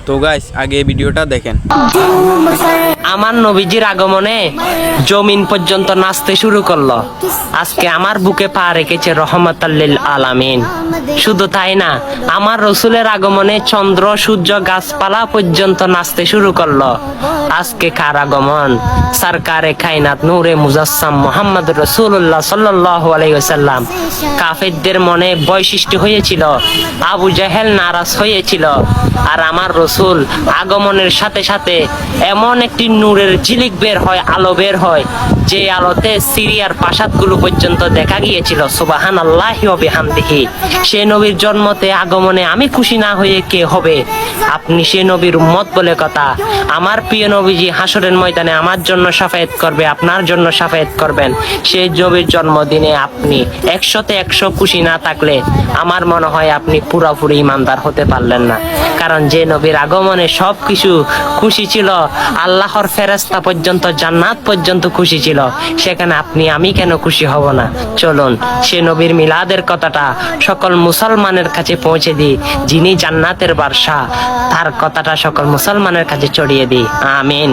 তো গাইস আগে ভিডিওটা দেখেন। আমার নবীজির আগমনে জমিন পর্যন্ত নাচতে শুরু করলো। আজকে আমার বুকে পা রেখেছে রহমাতাল্লিল আলামিন। শুধু তাই না, আমার রসুলের আগমনে চন্দ্র সূর্য গাছপালা পর্যন্ত নাচতে শুরু করলো। আজকে কার আগমন? সরকারে কায়নাত নূরে মুজাসসাম মুহাম্মদ রাসূলুল্লাহ সাল্লাল্লাহু আলাইহি ওয়াসাল্লাম। কাফেরদের মনে ভয় সৃষ্টি হয়েছিল, আবু জাহেল নারাজ হয়েছিল। আর আমার রসুল আগমনের সাথে সাথে এমন একটি নূরের ঝিলিক বের হয়, আলো বের হয়, যে আলোতে সিরিয়ার প্রাসাদগুলো পর্যন্ত দেখা গিয়েছিল। সুবহানাল্লাহি ওয়া বিহামদিহি। সে নবীর জন্মতে আগমনে আমি খুশি না হয়ে কে হবে? আপনি সে নবীর উম্মত বলে কথা। আমার প্রিয় নবীজি হাসরের ময়দানে আমার জন্য শাফায়াত করবে, আপনার জন্য শাফায়াত করবেন। সেই নবীর জন্মদিনে আপনি 100তে 100 খুশি না থাকলে আমার মনে হয় আপনি পুরোপুরি ইমানদার হতে পারলেন না। কারণ যে নবীর আগমনে সবকিছু খুশি ছিল, আল্লাহর ফেরেশতা পর্যন্ত জান্নাত পর্যন্ত খুশি ছিল, সেখানে আপনি আমি কেন খুশি হব না? চলুন সে নবীর মিলাদের কথাটা সকল মুসলমানের কাছে পৌঁছে দিই। যিনি জান্নাতের বাদশা, তার কথাটা সকল মুসলমানের কাছে ছড়িয়ে দিই। আমিন।